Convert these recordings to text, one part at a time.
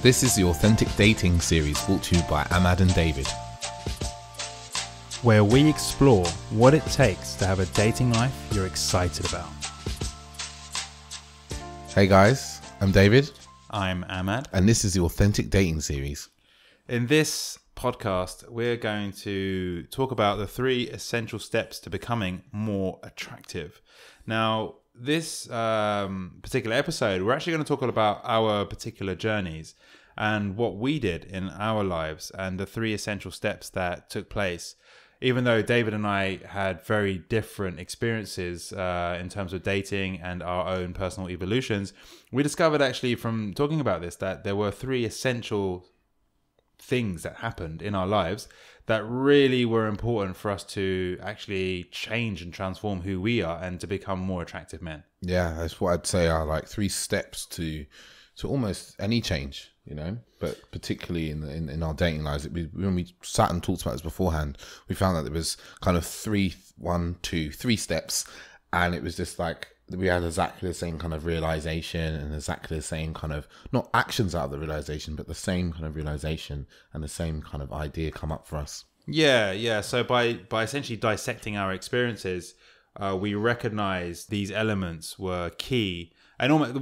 This is the Authentic Dating series brought to you by Ahmad and David, where we explore what it takes to have a dating life you're excited about. Hey guys, I'm David. I'm Ahmad. And this is the Authentic Dating series. In this podcast, we're going to talk about the 3 essential steps to becoming more attractive. Now, this particular episode, we're actually going to talk about our particular journeys and what we did in our lives and the 3 essential steps that took place. Even though David and I had very different experiences in terms of dating and our own personal evolutions, we discovered actually from talking about this that there were 3 essential things that happened in our lives that really were important for us to actually change and transform who we are and to become more attractive men. Yeah, that's what I'd say are like 3 steps to almost any change, you know, but particularly in our dating lives. When we sat and talked about this beforehand, we found that there was kind of 3 steps, and it was just like we had exactly the same kind of realization and exactly the same kind of, not actions out of the realization, but the same kind of realization and the same kind of idea come up for us. Yeah. So by essentially dissecting our experiences, we recognized these elements were key. And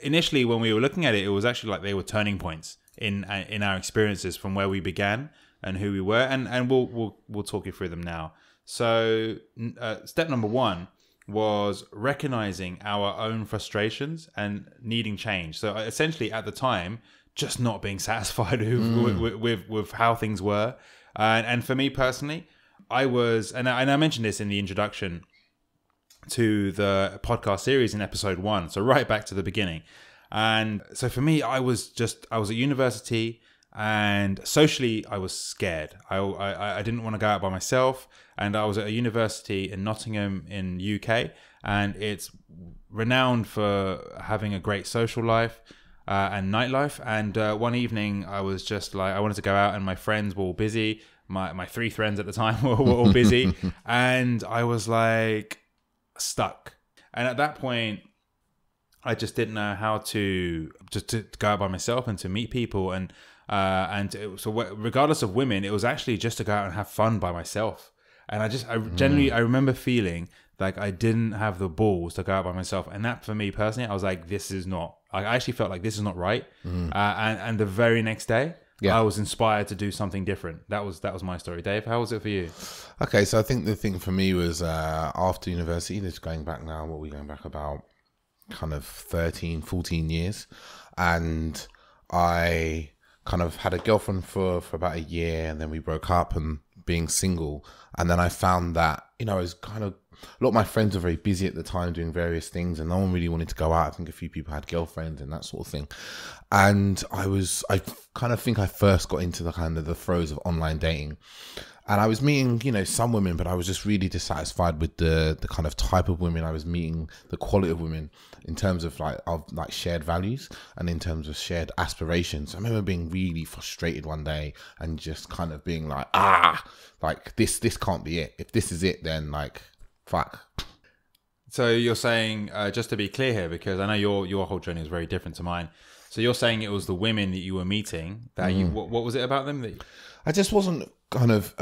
initially when we were looking at it, it was actually like they were turning points in our experiences from where we began and who we were. And we'll talk you through them now. So step number 1 was recognizing our own frustrations and needing change. So essentially at the time, just not being satisfied with how things were. And for me personally, I was, and I mentioned this in the introduction to the podcast series in episode 1. So right back to the beginning. And so for me, I was at university, and socially I was scared. I didn't want to go out by myself. And I was at a university in Nottingham in UK, and it's renowned for having a great social life and nightlife. And one evening I was just like, I wanted to go out, and my friends were all busy. My 3 friends at the time were all busy. And I was like stuck. And at that point, I just didn't know how to go out by myself and to meet people. So regardless of women, it was actually just to go out and have fun by myself. And I remember feeling like I didn't have the balls to go out by myself. And that, for me personally, I was like, I actually felt like this is not right. And the very next day, I was inspired to do something different. That was my story. Dave, how was it for you? Okay, so I think the thing for me was after university, this is going back now, what are we going back about kind of 13, 14 years. And I kind of had a girlfriend for about a year, and then we broke up, and being single. And then I found that, I was kind of, a lot of my friends were very busy at the time doing various things, and no one really wanted to go out. I think a few people had girlfriends and that sort of thing. And I kind of think I first got into the kind of the throes of online dating. And I was meeting, some women, but I was just really dissatisfied with the kind of type of women I was meeting, the quality of women in terms of like shared values and in terms of shared aspirations. I remember being really frustrated one day and just kind of being like, like this can't be it. If this is it, then like, fuck. So you're saying, just to be clear here, because I know your whole journey is very different to mine. So you're saying it was the women that you were meeting that what was it about them that I just wasn't kind of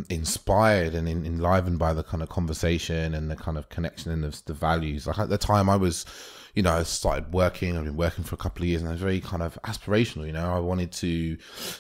inspired and enlivened by the kind of conversation and the kind of connection and the values. Like at the time I was, I started working. I've been working for a couple of years, and I was very kind of aspirational. I wanted to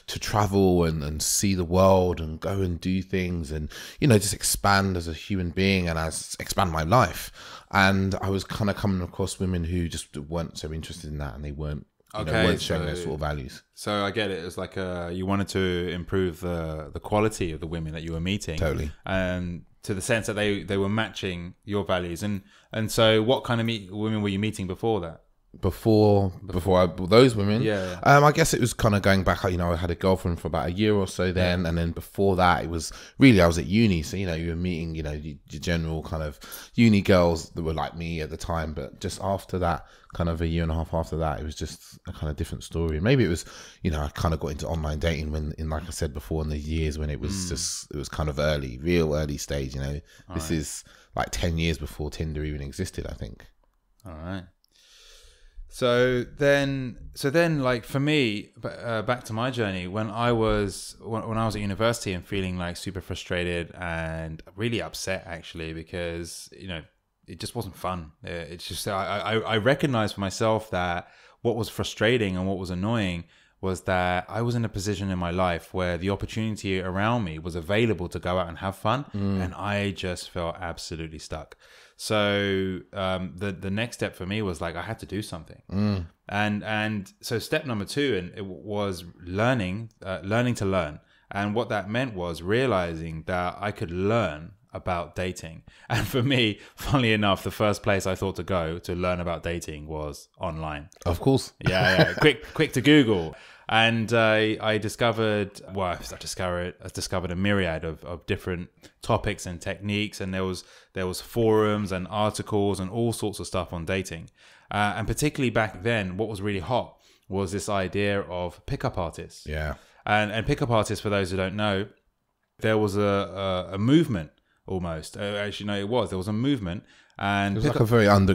travel and see the world and go and do things and, just expand as a human being and expand my life. And I was kind of coming across women who just weren't so interested in that, and they weren't, weren't showing their sort of values. So I get it. It's like you wanted to improve the quality of the women that you were meeting. Totally. And to the sense that they were matching your values. And so what kind of women were you meeting before that? Before those women, yeah. I guess it was kind of going back. I had a girlfriend for about a year or so then, and then before that, it was really I was at uni. So you were meeting your general kind of uni girls that were like me at the time. But just after that, kind of a year and a half after that, it was just a kind of different story. And maybe it was, I kind of got into online dating like I said before, in the years when it was it was kind of real early stage. This is like 10 years before Tinder even existed, I think. All right. So then, like for me, back to my journey when I was at university and feeling like super frustrated and really upset actually because it just wasn't fun. It's just I recognized for myself that what was frustrating and what was annoying was that I was in a position in my life where the opportunity around me was available to go out and have fun, and I just felt absolutely stuck. So the next step for me was like I had to do something, and so step number 2 and it was learning to learn, and what that meant was realizing that I could learn about dating. And for me, funnily enough, the first place I thought to go to learn about dating was online. Of course. Yeah. quick to Google. And I discovered a myriad of different topics and techniques, and there was forums and articles and all sorts of stuff on dating. And particularly back then, what was really hot was this idea of pickup artists. Yeah. And pickup artists, for those who don't know, there was a movement almost. Actually, no, there was a movement. And it was it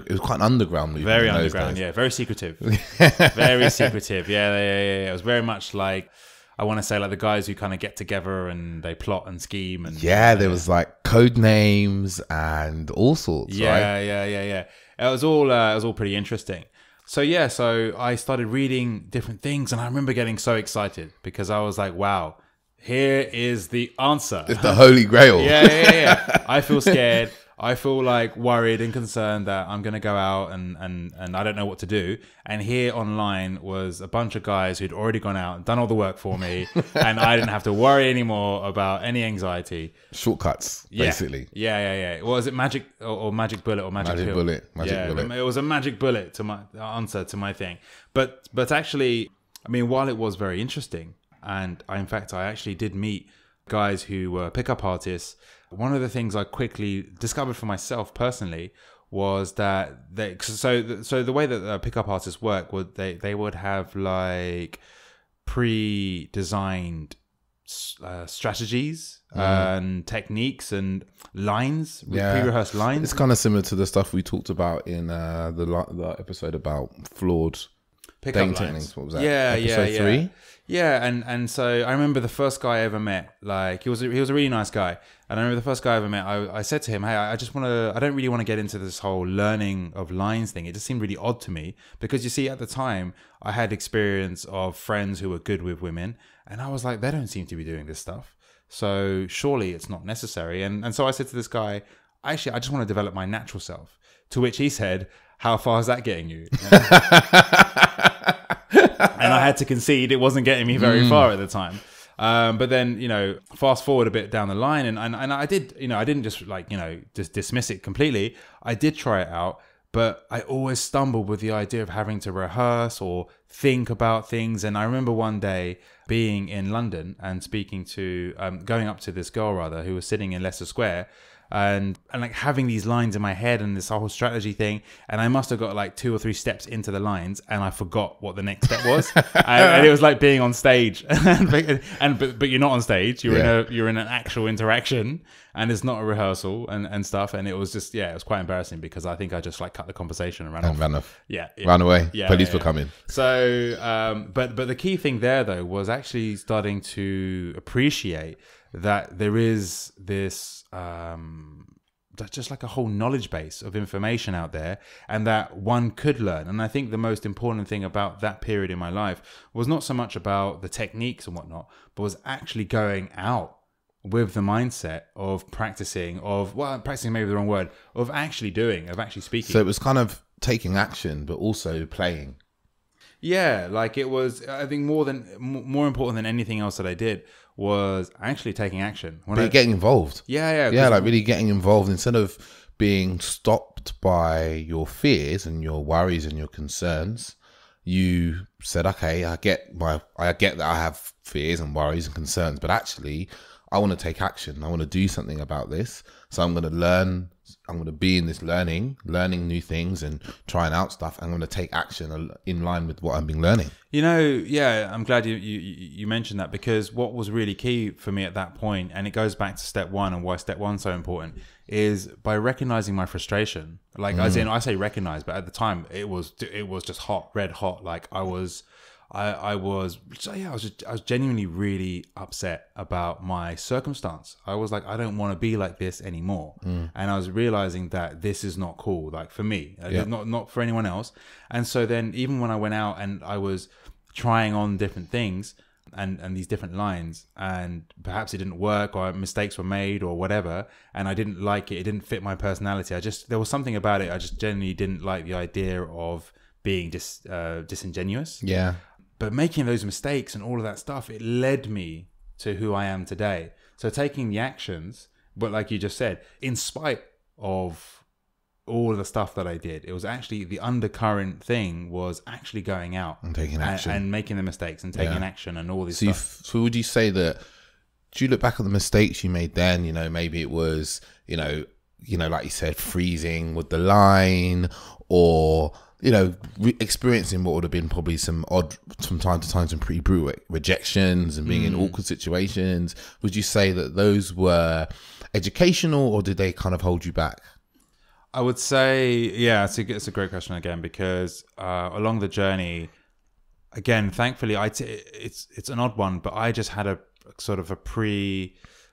was quite an underground movement. Very underground, yeah. Very secretive. Very secretive. Yeah. It was very much like, I want to say like the guys who kind of get together and they plot and scheme. And there was like code names and all sorts, right? Yeah. It was all pretty interesting. So I started reading different things, and I remember getting so excited because I was like, wow, here is the answer. It's the Holy Grail. Yeah. I feel scared. I feel like worried and concerned that I'm going to go out and I don't know what to do. And here online was a bunch of guys who'd already gone out and done all the work for me. And I didn't have to worry anymore about any anxiety. Shortcuts, basically. Yeah. Was it magic or magic bullet or magic pill? Magic bullet. It was a magic bullet to my answer to my thing. But actually, I mean, while it was very interesting, and I actually did meet guys who were pickup artists, one of the things I quickly discovered for myself personally was that so the way that pickup artists work would they would have like pre-designed strategies and techniques and lines, pre-rehearsed lines. It's kind of similar to the stuff we talked about in the episode about flawed pickup techniques. What was that? Episode 3? Yeah, and so I remember the first guy I ever met, like he was a really nice guy. And I remember the first guy I ever met, I said to him, hey, I don't really want to get into this whole learning of lines thing. It just seemed really odd to me because you see, at the time I had experience of friends who were good with women, and I was like, they don't seem to be doing this stuff. So surely it's not necessary. And so I said to this guy, actually, I just want to develop my natural self. To which he said, how far is that getting you? And I had to concede it wasn't getting me very far at the time. But then, fast forward a bit down the line, and I did, I didn't just just dismiss it completely. I did try it out, but I always stumbled with the idea of having to rehearse or think about things. And I remember one day being in London and speaking to, going up to this girl rather, who was sitting in Leicester Square, and like having these lines in my head and this whole strategy thing, and I must have got like 2 or 3 steps into the lines and I forgot what the next step was. and it was like being on stage but you're not on stage, you're in an actual interaction, and it's not a rehearsal and stuff. And it was just it was quite embarrassing because I think I just like cut the conversation and ran off. Ran away. Police were coming. So but the key thing there though was actually starting to appreciate that there is this just like a whole knowledge base of information out there, and that one could learn. And I think the most important thing about that period in my life was not so much about the techniques and whatnot, but was actually going out with the mindset of practicing maybe the wrong word, of actually speaking. So it was kind of taking action but also playing. Yeah, like it was, I think more important than anything else that I did was actually taking action. Getting involved. Yeah, like really getting involved instead of being stopped by your fears and your worries and your concerns. You said, okay, I get that I have fears and worries and concerns, but actually I want to take action. I want to do something about this. So I'm going to learn. I'm going to be in this learning new things and trying out stuff. I'm going to take action in line with what I've been learning. You know, yeah, I'm glad you mentioned that, because what was really key for me at that point, and it goes back to step one and why step one's so important, is by recognizing my frustration. Like, as in, I say recognize, but at the time it was just hot, red hot. Like I was genuinely really upset about my circumstance. I was like, I don't want to be like this anymore. And I was realizing that this is not cool, like for me, not for anyone else. And so then even when I went out and I was trying on different things and these different lines, and perhaps it didn't work or mistakes were made or whatever, and I didn't like it didn't fit my personality. There was something about it. I just genuinely didn't like the idea of being disingenuous. Yeah. But making those mistakes and all of that stuff, it led me to who I am today. So taking the actions, but like you just said, in spite of all of the stuff that I did, it was actually the undercurrent thing was actually going out and taking action and making the mistakes and taking action and all this stuff. So would you say that, do you look back at the mistakes you made then, maybe it was, like you said, freezing with the line, or experiencing what would have been probably from time to time, some pretty brutal rejections and being in awkward situations. Would you say that those were educational, or did they kind of hold you back? I would say, yeah, it's a great question again, because along the journey, again, thankfully, it's an odd one, but I just had a sort of a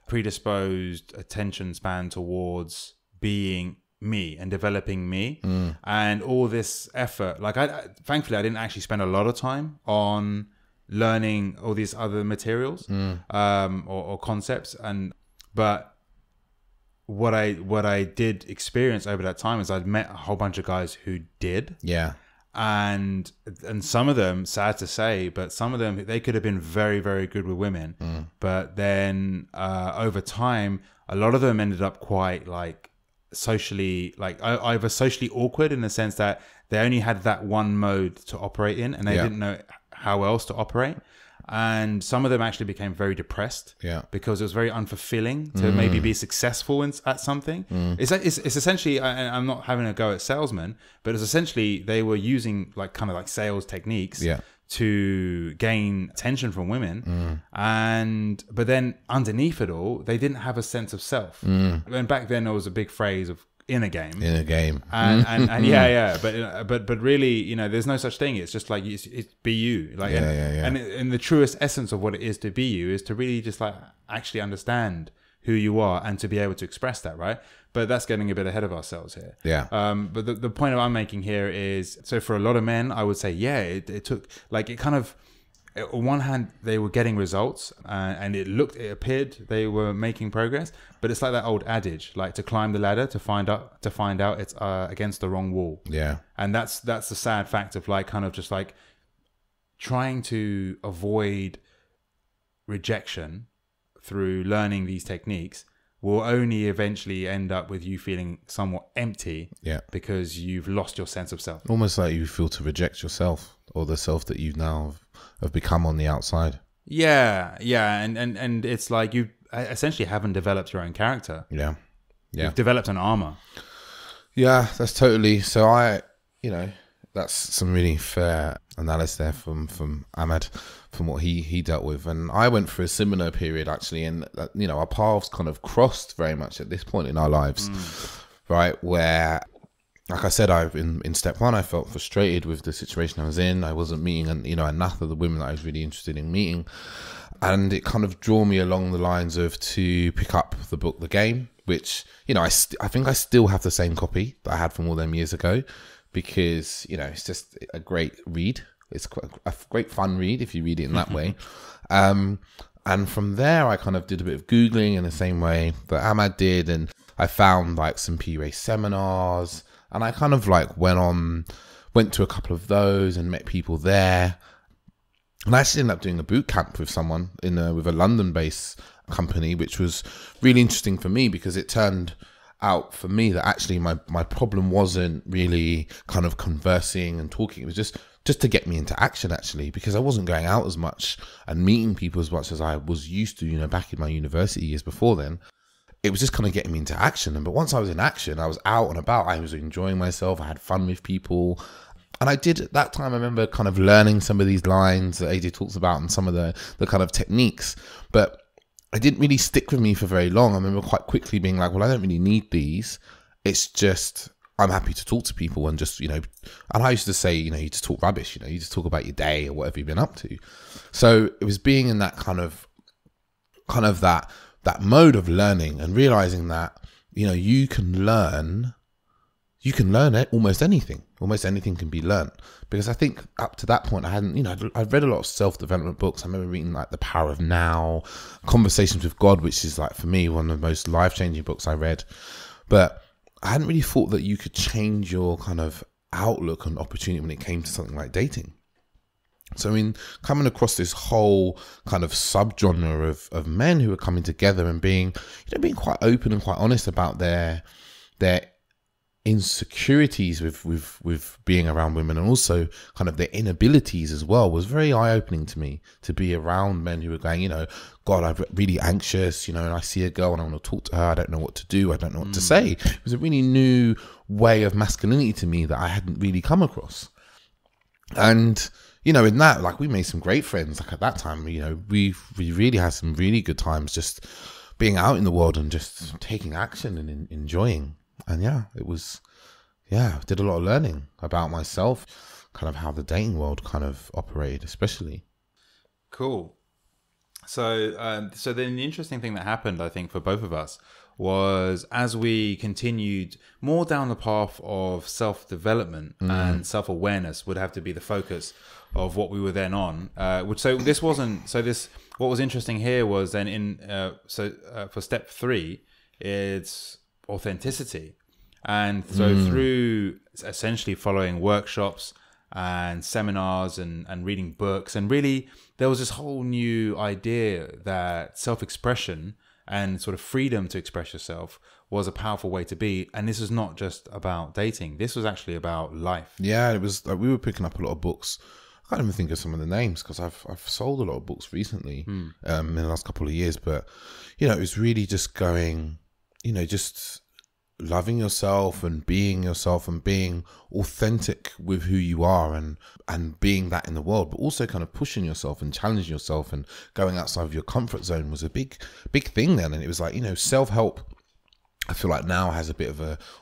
predisposed attention span towards being me and developing me, and all this effort. Like thankfully I didn't actually spend a lot of time on learning all these other materials or concepts, but what I did experience over that time is I'd met a whole bunch of guys who did, and some of them, sad to say, but some of them, they could have been very, very good with women, but then over time a lot of them ended up quite like socially, like either socially awkward in the sense that they only had that one mode to operate in, and they didn't know how else to operate. And some of them actually became very depressed because it was very unfulfilling to maybe be successful at something. It's essentially, I'm not having a go at salesmen, but it's essentially they were using like kind of like sales techniques to gain attention from women, but then underneath it all, they didn't have a sense of self. And back then there was a big phrase of inner game, but really, there's no such thing. It's just like it's be you, like, and the truest essence of what it is to be you is to really just like actually understand who you are and to be able to express that, right? But that's getting a bit ahead of ourselves here. But the point I'm making here is, so for a lot of men, I would say, it took, like, it kind of, on one hand, they were getting results, and it appeared they were making progress, but it's like that old adage, like to climb the ladder to find out it's against the wrong wall. And that's the sad fact of like kind of just like trying to avoid rejection through learning these techniques will only eventually end up with you feeling somewhat empty, because you've lost your sense of self. Almost like you feel to reject yourself, or the self that you now have become on the outside. And it's like you essentially haven't developed your own character. You've developed an armor. That's totally. So that's some really fair analysis there from Ahmad, from what he dealt with. And I went through a similar period actually, and our paths kind of crossed very much at this point in our lives, right? Where, like I said, in step one, I felt frustrated with the situation I was in. I wasn't meeting enough of the women that I was really interested in meeting, and it kind of drew me along the lines of to pick up the book The Game, which I think I still have the same copy that I had from all them years ago, because it's just a great read. It's quite a great fun read if you read it in that way. And from there, I kind of did a bit of Googling in the same way that Ahmad did, and I found like some PUA seminars, and I kind of like went to a couple of those and met people there. And I actually ended up doing a boot camp with someone with a London-based company, which was really interesting for me, because it turned out for me that actually my problem wasn't really kind of conversing and talking. It was just just to get me into action, actually, because I wasn't going out as much and meeting people as much as I was used to, you know, back in my university years before then. It was just kind of getting me into action. But once I was in action, I was out and about, I was enjoying myself, I had fun with people. And I did, at that time, I remember kind of learning some of these lines that AJ talks about and some of the kind of techniques. But it didn't really stick with me for very long. I remember quite quickly being like, well, I don't really need these. It's just, I'm happy to talk to people and just, you know, and I used to say, you know, you just talk rubbish, you know, you just talk about your day or whatever you've been up to. So it was being in that kind of that mode of learning and realizing that, you know, you can learn it, almost anything can be learned. Because I think up to that point, I hadn't, you know, I'd read a lot of self-development books. I remember reading like The Power of Now, Conversations with God, which is like, for me, one of the most life-changing books I read. But I hadn't really thought that you could change your kind of outlook and opportunity when it came to something like dating. So I mean, coming across this whole kind of subgenre of men who are coming together and being, you know, being quite open and quite honest about their insecurities with being around women, and also kind of their inabilities as well, was very eye-opening to me, to be around men who were going, you know, God, I'm really anxious, you know, and I see a girl and I want to talk to her, I don't know what to do, I don't know what to say. It was a really new way of masculinity to me that I hadn't really come across. And, you know, in that, like, we made some great friends. Like, at that time, you know, we really had some really good times just being out in the world and just taking action and enjoying. And yeah, it was, yeah, did a lot of learning about myself, kind of how the dating world kind of operated, especially. Cool. So then the interesting thing that happened, I think, for both of us was, as we continued more down the path of self-development and self-awareness would have to be the focus of what we were then on. What was interesting here was then for step 3, it's authenticity. And so through essentially following workshops and seminars and reading books, and really there was this whole new idea that self-expression and sort of freedom to express yourself was a powerful way to be. And this is not just about dating. This was actually about life. Yeah, it was. We were picking up a lot of books. I can't even think of some of the names because I've sold a lot of books recently in the last couple of years. But, you know, it was really just going, you know, just loving yourself and being authentic with who you are and being that in the world, but also kind of pushing yourself and challenging yourself and going outside of your comfort zone was a big thing then. And it was like, you know, self-help, I feel like now has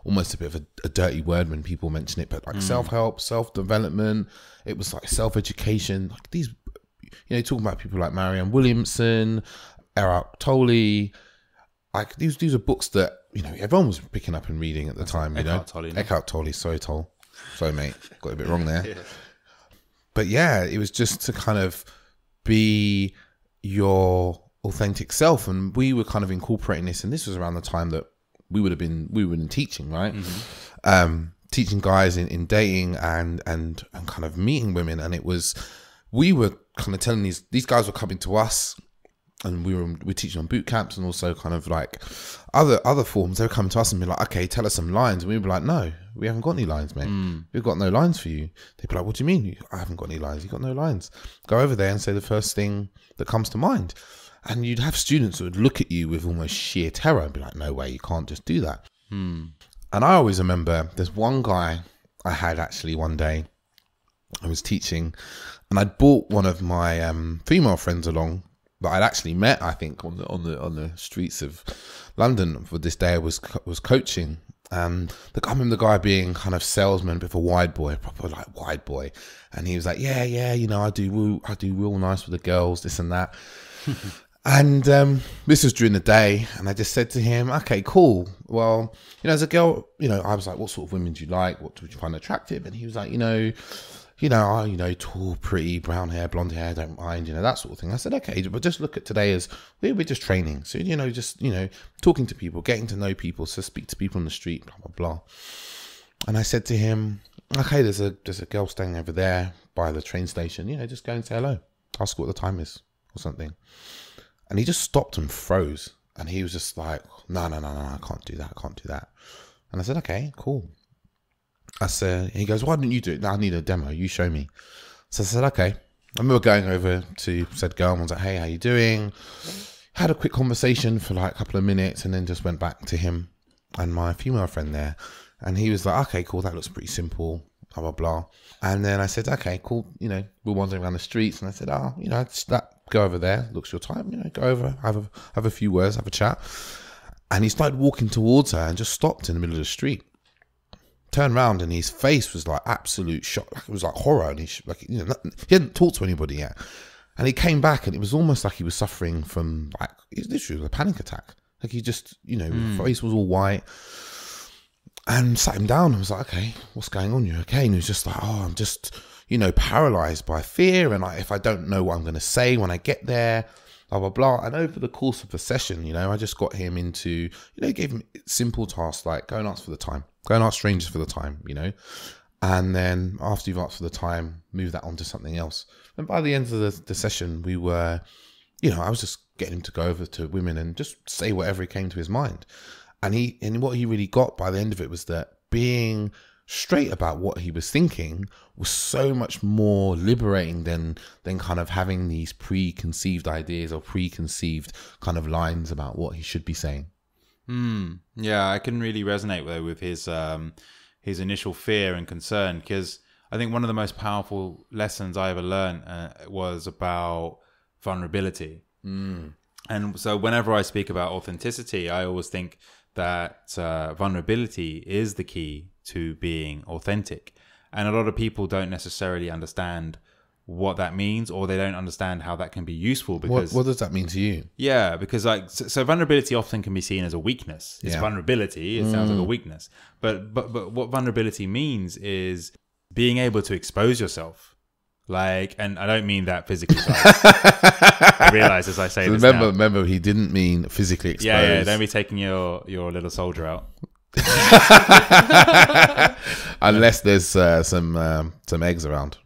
almost a bit of a dirty word when people mention it, but like self-help, self-development, it was like self-education, like these, you know, talking about people like Marianne Williamson, Eckhart Tolle, like these are books that, you know, everyone was picking up and reading at the time, you know. Eckhart Tolle, sorry mate, got it a bit wrong there. Yeah. But yeah, it was just to kind of be your authentic self, and we were kind of incorporating this, and this was around the time that we were in teaching, right? Teaching guys in dating and kind of meeting women, and we were kind of telling these guys were coming to us. And we're teaching on boot camps and also kind of like other forms. They were coming to us and be like, okay, tell us some lines. And we'd be like, no, we haven't got any lines, mate. We've got no lines for you. They'd be like, what do you mean? I haven't got any lines. You've got no lines. Go over there and say the first thing that comes to mind. And you'd have students who would look at you with almost sheer terror and be like, no way, you can't just do that. And I always remember there's one guy I had actually one day. I was teaching and I'd brought one of my female friends along that I'd actually met, I think, on the streets of London for this day I was coaching. I remember the guy being kind of salesman, a bit of a wide boy, proper like wide boy, and he was like, yeah, you know, I do real nice with the girls, this and that. And this was during the day, and I just said to him, okay, cool. Well, you know, as a girl, you know, I was like, what sort of women do you like? What would you find attractive? And he was like, you know, tall, pretty, brown hair, blonde hair, don't mind, you know, that sort of thing. I said, okay, but just look at today as we're just training. So, you know, just, you know, talking to people, getting to know people, so speak to people on the street, blah, blah, blah. And I said to him, okay, there's a girl staying over there by the train station, you know, just go and say hello. Ask what the time is or something. And he just stopped and froze. And he was just like, no, I can't do that. And I said, okay, cool. I said, he goes, why didn't you do it? No, I need a demo. You show me. So I said, okay. I remember going over to said girl and was like, hey, how you doing? Had a quick conversation for like a couple of minutes and then just went back to him and my female friend there. And he was like, okay, cool. That looks pretty simple, blah, blah, blah. And then I said, okay, cool. You know, we're wandering around the streets. And I said, oh, you know, just go over there. Looks your time. You know, go over, have a few words, have a chat. And he started walking towards her and just stopped in the middle of the street. Turned around and his face was like absolute shock. Like it was like horror. And he hadn't talked to anybody yet. And he came back and it was almost like he was suffering from like, it literally was a panic attack. Like he just, you know, his face was all white. And sat him down and was like, okay, what's going on? You okay? And he was just like, oh, I'm just, you know, paralyzed by fear. And if I don't know what I'm going to say when I get there, blah, blah, blah. And over the course of the session, you know, I just got him into, you know, gave him simple tasks like go and ask for the time. Go and ask strangers for the time, you know. And then after you've asked for the time, move that on to something else. And by the end of the session, we were, you know, I was just getting him to go over to women and just say whatever came to his mind. And what he really got by the end of it was that being straight about what he was thinking was so much more liberating than kind of having these preconceived ideas or preconceived kind of lines about what he should be saying. Yeah, I can really resonate with his initial fear and concern, because I think one of the most powerful lessons I ever learned was about vulnerability. And so whenever I speak about authenticity, I always think that vulnerability is the key to being authentic. And a lot of people don't necessarily understand what that means, or they don't understand how that can be useful. Because what does that mean to you? Yeah, because like so vulnerability often can be seen as a weakness. It's vulnerability. It sounds like a weakness. But what vulnerability means is being able to expose yourself. Like, and I don't mean that physically. I realize as I say this remember, he didn't mean physically exposed. Yeah, don't be taking your little soldier out. Unless there's some eggs around.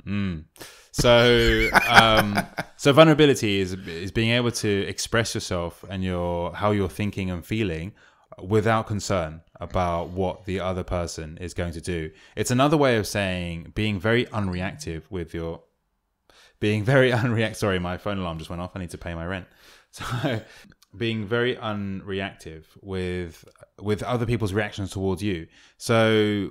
So vulnerability is being able to express yourself and how you're thinking and feeling without concern about what the other person is going to do. It's another way of saying being very unreactive with your sorry, my phone alarm just went off. I need to pay my rent. So being very unreactive with other people's reactions towards you. So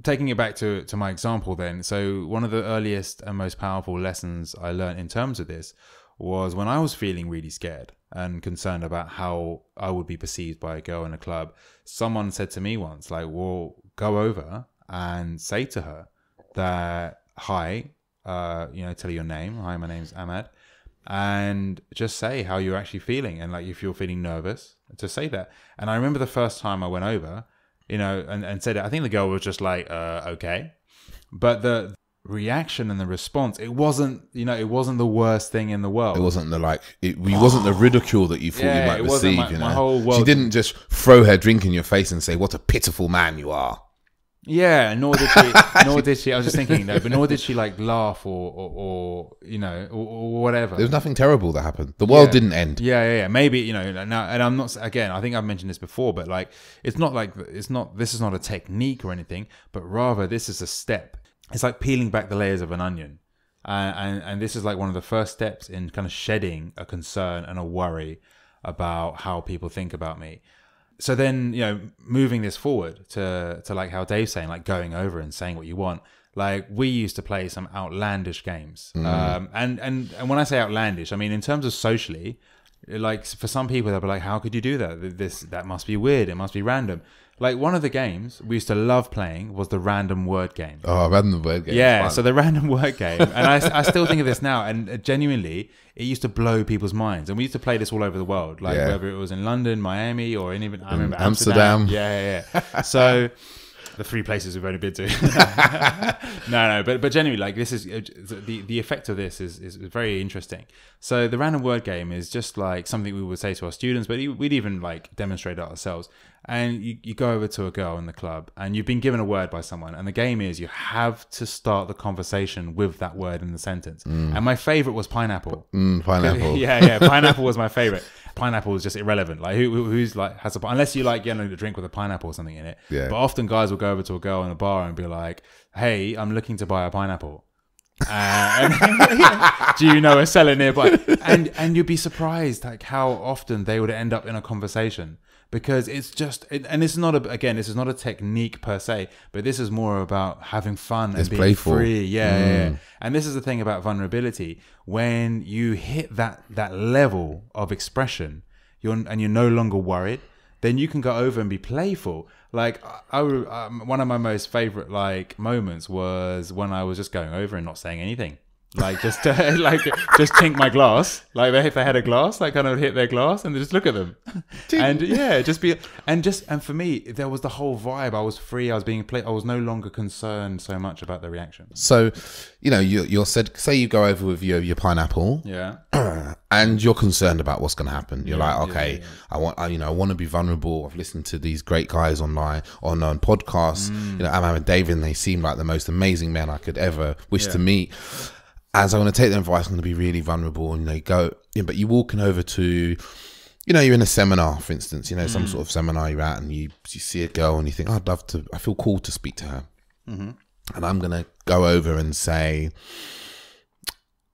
taking it back to my example then. So one of the earliest and most powerful lessons I learned in terms of this was when I was feeling really scared and concerned about how I would be perceived by a girl in a club. Someone said to me once, like, well, go over and say to her that, hi, tell her your name. Hi, my name's Ahmad. And just say how you're actually feeling. And like, if you're feeling nervous, to say that. And I remember the first time I went over, you know, and said it, I think the girl was just like, okay. But the reaction and the response, it wasn't the worst thing in the world. It wasn't wasn't the ridicule that you thought you might receive. My whole world. She didn't just throw her drink in your face and say, what a pitiful man you are. Yeah, nor did she. I was just thinking, but nor did she like laugh or whatever. There was nothing terrible that happened. The world didn't end. Yeah. Maybe, now, and I'm not, again, I think I've mentioned this before, but like, this is not a technique or anything, but rather this is a step. It's like peeling back the layers of an onion. And this is like one of the first steps in kind of shedding a concern and a worry about how people think about me. So then, moving this forward to like how Dave's saying, like going over and saying what you want. Like we used to play some outlandish games. And when I say outlandish, I mean in terms of socially, like for some people they'll be like, how could you do that? That must be weird. It must be random. Like one of the games we used to love playing was the random word game. Oh, random word game. Yeah, so the random word game. And I still think of this now, and genuinely, it used to blow people's minds. And we used to play this all over the world, like whether it was in London, Miami, or I remember Amsterdam. Yeah. So the 3 places we've only been to. No, but genuinely, like this is the effect of this is very interesting. So the random word game is just like something we would say to our students, but we'd even like demonstrate it ourselves. and you go over to a girl in the club and you've been given a word by someone, and the game is you have to start the conversation with that word in the sentence. And my favorite was pineapple. Pineapple. Yeah, pineapple was my favorite. Pineapple was just irrelevant. Like who's like has unless you like getting a drink with a pineapple or something in it. Yeah. But often guys will go over to a girl in a bar and be like, "Hey, I'm looking to buy a pineapple. Do you know a seller nearby?" And you'd be surprised like how often they would end up in a conversation, because it's just and this is not this is not a technique per se, but this is more about having fun and being playful. free. Yeah. And this is the thing about vulnerability. When you hit that level of expression, you're no longer worried, then you can go over and be playful. Like one of my most favorite like moments was when I was just going over and not saying anything. Like just just tink my glass. Like if they had a glass, like kind of hit their glass and just look at them. And yeah, and for me, there was the whole vibe. I was free. I was being played. I was no longer concerned so much about the reaction. So, you're say you go over with your pineapple. Yeah. And you're concerned about what's going to happen. You're like, okay, I want to be vulnerable. I've listened to these great guys online on podcasts. Ahmad and David, and they seem like the most amazing men I could ever wish to meet. As I'm going to take their advice, I'm going to be really vulnerable, and but you're walking over to, you're in a seminar, for instance, some sort of seminar you're at, and you see a girl and you think, I feel cool to speak to her. And I'm going to go over and say,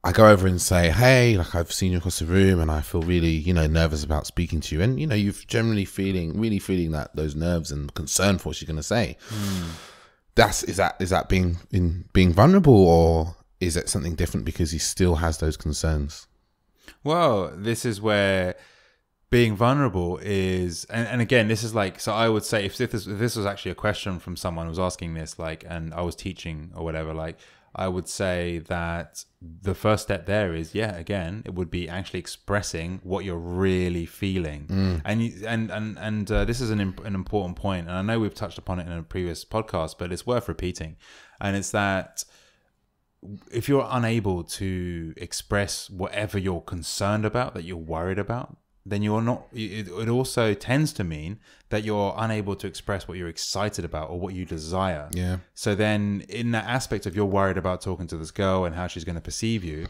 hey, like I've seen you across the room and I feel really, nervous about speaking to you. And, you're generally really feeling that those nerves and concern for what she's going to say. Is that being vulnerable, or is it something different because he still has those concerns? Well, this is where being vulnerable is, and again, this is like, so I would say if this was actually a question from someone who was asking this, like, and I was teaching or whatever, like, I would say that the first step there is, again, it would be actually expressing what you're really feeling. And this is an important point, and I know we've touched upon it in a previous podcast, but it's worth repeating. And it's that if you're unable to express whatever you're concerned about, that you're worried about, then you're not, it also tends to mean that you're unable to express what you're excited about or what you desire. Yeah. So then in that aspect of you're worried about talking to this girl and how she's going to perceive you,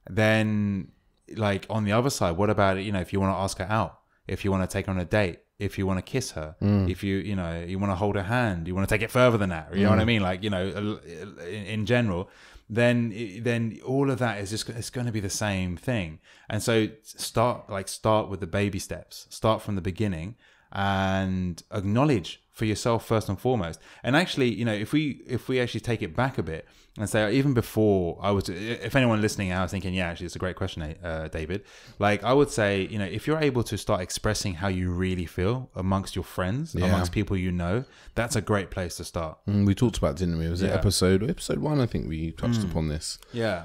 then like on the other side, what about it, if you want to ask her out, if you want to take her on a date, if you want to kiss her, if you want to hold her hand, you want to take it further than that, you know what I mean? Like, in general, then all of that is just, it's going to be the same thing. And so start with the baby steps, start from the beginning and acknowledge for yourself first and foremost. And actually, if we actually take it back a bit and say, even before if anyone listening out is thinking, actually it's a great question, David, like I would say, if you're able to start expressing how you really feel amongst your friends, amongst people, that's a great place to start. We talked about, didn't we? Was it episode 1? I think we touched upon this. Yeah.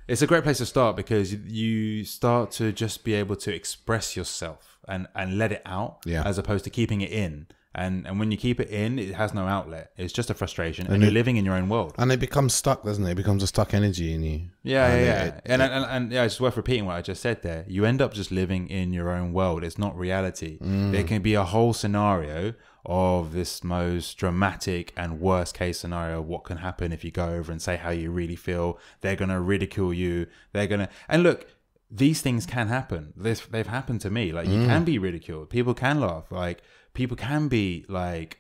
It's a great place to start because you start to just be able to express yourself and let it out, as opposed to keeping it in. And when you keep it in, it has no outlet. It's just a frustration, and you're living in your own world. And it becomes stuck, doesn't it? It becomes a stuck energy in you. Yeah. And it's worth repeating what I just said there. You end up just living in your own world. It's not reality. There can be a whole scenario of this most dramatic and worst case scenario of what can happen if you go over and say how you really feel. They're going to ridicule you. And look, these things can happen. They've happened to me. Like, you can be ridiculed. People can laugh. Like, people can be like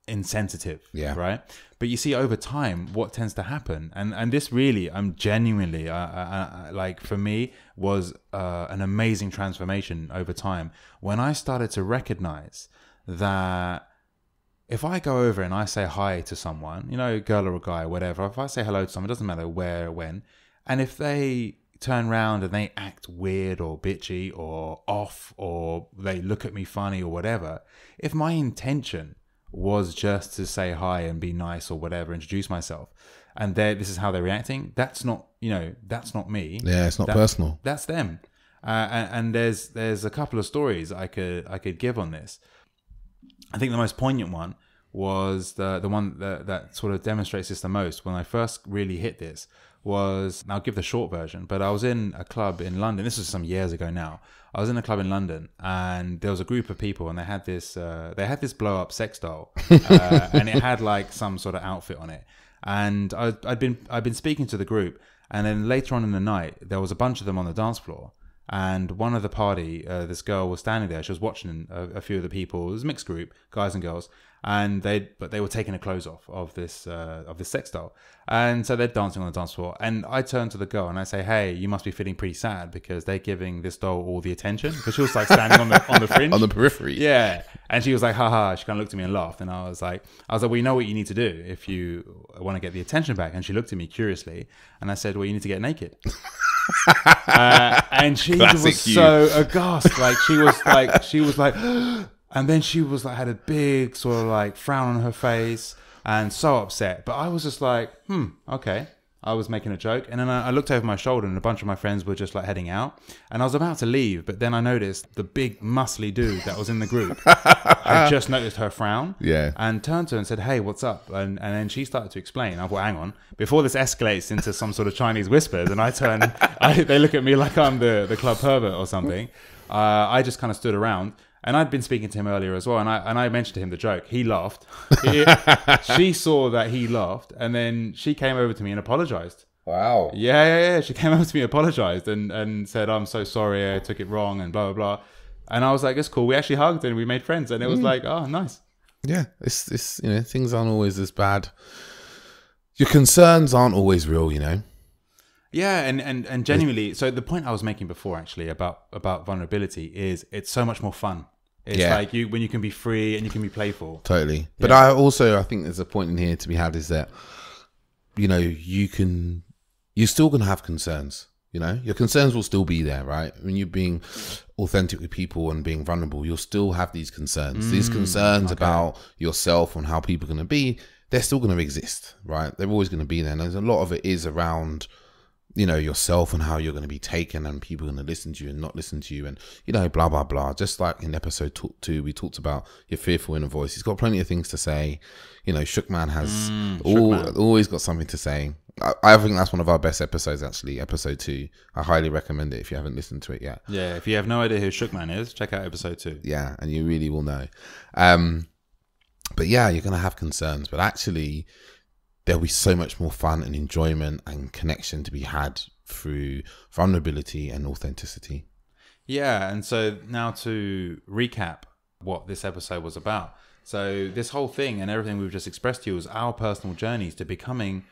insensitive, right? But you see, over time, what tends to happen, and this really, I'm genuinely, like for me, was an amazing transformation over time when I started to recognize that if I go over and I say hi to someone, girl or a guy, whatever, if I say hello to someone, it doesn't matter where or when, and if they turn around and they act weird or bitchy or off, or they look at me funny or whatever, if my intention was just to say hi and be nice or whatever, introduce myself, and this is how they're reacting, that's not me. Yeah, it's not personal. That's them. And there's a couple of stories I could give on this. I think the most poignant one was the one that sort of demonstrates this the most. When I first really hit this was, and I'll give the short version, but I was in a club in London. This was some years ago now. I was in a club in London, and there was a group of people, and they had this blow up sex doll, and it had like some sort of outfit on it. And I'd been speaking to the group, and then later on in the night, there was a bunch of them on the dance floor. And one of the party, this girl was standing there. She was watching a few of the people. It was a mixed group, guys and girls, and they were taking the clothes off of this sex doll. And so they're dancing on the dance floor. And I turn to the girl and I say, "Hey, you must be feeling pretty sad because they're giving this doll all the attention." Because she was like standing on the fringe, on the periphery. Yeah. And she was like, "Haha." She kind of looked at me and laughed. And I was like, "Well, you know what you need to do if you want to get the attention back." And she looked at me curiously, and I said, "Well, you need to get naked." And she was so aghast. Like she was like, and then she was like, had a big sort of like frown on her face and so upset. But I was just like, okay. I was making a joke, and then I looked over my shoulder, and a bunch of my friends were just like heading out, and I was about to leave, but then I noticed the big muscly dude that was in the group. I just noticed her frown, and turned to her and said, "Hey, what's up?" And then she started to explain. I thought, hang on, before this escalates into some sort of Chinese whispers, and I turn, they look at me like I'm the club pervert or something. I just kind of stood around. And I'd been speaking to him earlier as well, and I mentioned to him the joke. He laughed. She saw that he laughed, and then she came over to me and apologized. Wow. Yeah. She came over to me, apologized, and said, "I'm so sorry, I took it wrong," and blah, blah, blah. And I was like, it's cool. We actually hugged and we made friends, and it was like, oh, nice. Yeah, it's things aren't always as bad. Your concerns aren't always real, Yeah, and genuinely, so the point I was making before actually about vulnerability is it's so much more fun. It's like when you can be free and you can be playful. Totally. But I think there's a point in here to be had is that, you're still going to have concerns, your concerns will still be there, right? When you're being authentic with people and being vulnerable, you'll still have these concerns. These concerns about yourself and how people are going to be, they're still going to exist, right? They're always going to be there. And there's a lot of it is around yourself and how you're going to be taken, and people are going to listen to you and not listen to you, and blah blah blah. Just like in episode 2 we talked about your fearful inner voice. He's got plenty of things to say. Shookman has always got something to say. I think that's one of our best episodes, actually, episode 2. I highly recommend it if you haven't listened to it yet. Yeah, if you have no idea who Shookman is, check out episode 2. Yeah, and you really will know. But yeah, you're going to have concerns, but actually there'll be so much more fun and enjoyment and connection to be had through vulnerability and authenticity. Yeah, and so now to recap what this episode was about. So this whole thing and everything we've just expressed to you was our personal journeys to becoming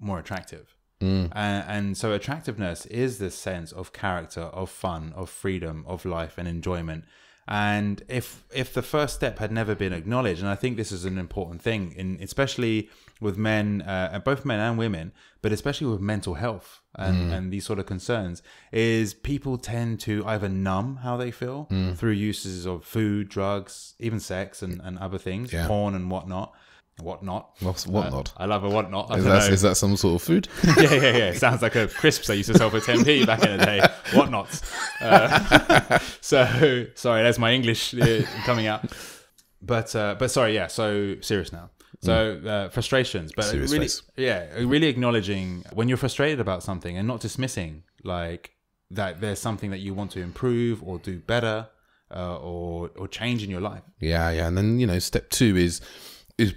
more attractive. And so attractiveness is this sense of character, of fun, of freedom, of life and enjoyment. And if the first step had never been acknowledged, and I think this is an important thing, especially with men, both men and women, but especially with mental health and these sort of concerns, is people tend to either numb how they feel through uses of food, drugs, even sex and other things, porn and whatnot. What's whatnot? I love a whatnot. Is that some sort of food? yeah. It sounds like a crisps they used to sell for 10p back in the day. Whatnots. So sorry, that's my English coming out. But sorry, yeah. So serious now. So frustrations, but serious really, face. really acknowledging when you're frustrated about something and not dismissing like that there's something that you want to improve or do better or change in your life. Yeah, and then step 2 is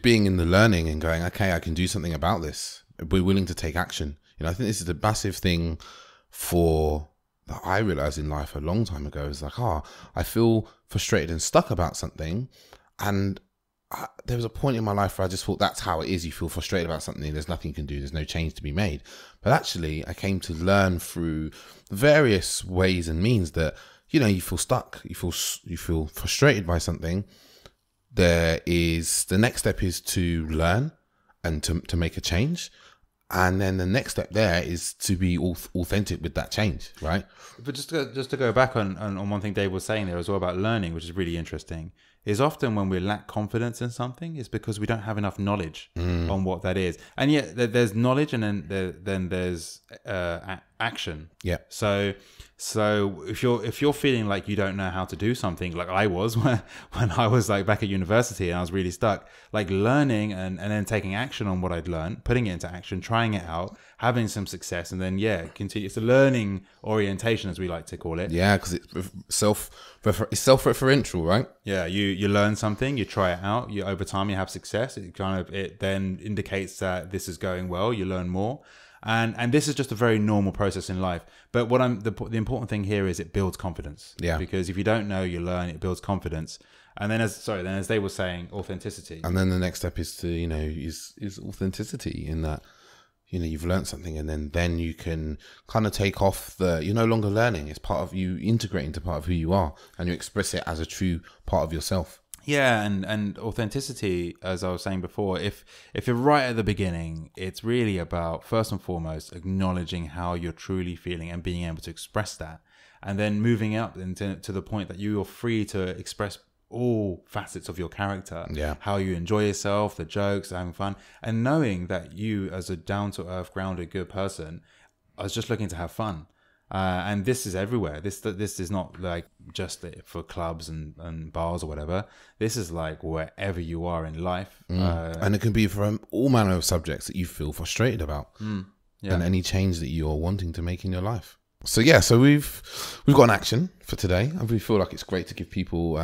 being in the learning and going, okay, I can do something about this. We're willing to take action. I think this is a massive thing that I realized in life a long time ago. Is like, I feel frustrated and stuck about something. And there was a point in my life where I just thought that's how it is. You feel frustrated about something. There's nothing you can do. There's no change to be made. But actually, I came to learn through various ways and means that, you feel stuck. You feel frustrated by something. The next step is to learn and to make a change. And then the next step there is to be authentic with that change, right? But just to go back on one thing Dave was saying there as well about learning, which is really interesting, is often when we lack confidence in something, is because we don't have enough knowledge on what that is. And yet there's knowledge and then there's action. Yeah. So if you're feeling like you don't know how to do something, like I was when I was like back at university and I was really stuck, like learning and then taking action on what I'd learned, putting it into action, trying it out, having some success, and then continue. It's a learning orientation, as we like to call it. Yeah, because it's self-referential, right? Yeah, you learn something, you try it out, over time you have success. It then indicates that this is going well. You learn more, and this is just a very normal process in life. But the important thing here is it builds confidence. Yeah, because if you don't know, you learn. It builds confidence. And then as they were saying, authenticity. And then the next step is to, is authenticity, in that, you've learned something, and then you can kind of take off you're no longer learning. It's part of you, integrating into part of who you are, and you express it as a true part of yourself. Yeah, and authenticity, as I was saying before, if you're right at the beginning, it's really about, first and foremost, acknowledging how you're truly feeling and being able to express that. And then moving up to the point that you are free to express all facets of your character, how you enjoy yourself, the jokes, having fun, and knowing that you, as a down-to-earth, grounded, good person, are just looking to have fun. And this is everywhere. This is not like just for clubs and bars or whatever. This is like wherever you are in life. And it can be from all manner of subjects that you feel frustrated about, and any change that you're wanting to make in your life. So we've got an action for today, and we feel like it's great to give people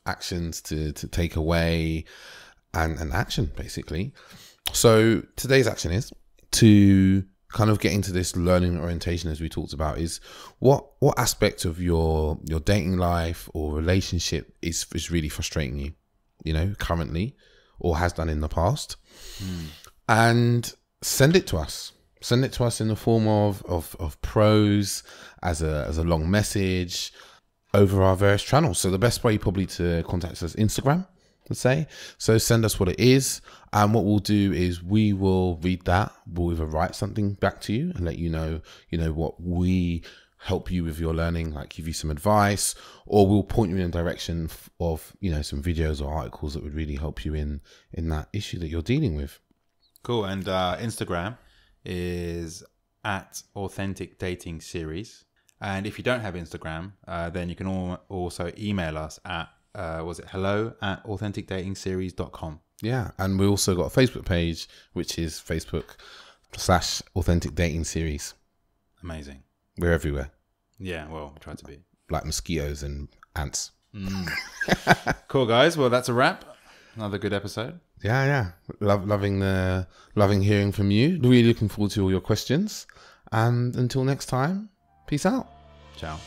actions to take away and action, basically. So today's action is to kind of get into this learning orientation, as we talked about, is what aspect of your dating life or relationship is really frustrating you, currently, or has done in the past, and send it to us. Send it to us in the form of prose, as a long message, over our various channels. So the best way probably to contact us is Instagram, let's say. So send us what it is, and what we'll do is we will read that. We'll either write something back to you and let you know, what we help you with your learning, like give you some advice, or we'll point you in a direction of, some videos or articles that would really help you in that issue that you're dealing with. Cool. And Instagram is at Authentic Dating Series. And if you don't have Instagram, then you can also email us at hello@authenticdatingseries.com. Yeah, and we also got a Facebook page, which is Facebook.com/Authentic Dating Series. Amazing. We're everywhere. Yeah, well, we try to be. Like mosquitoes and ants. Cool, guys. Well, that's a wrap. Another good episode. Yeah. Loving hearing from you. Really looking forward to all your questions. And until next time, peace out. Ciao.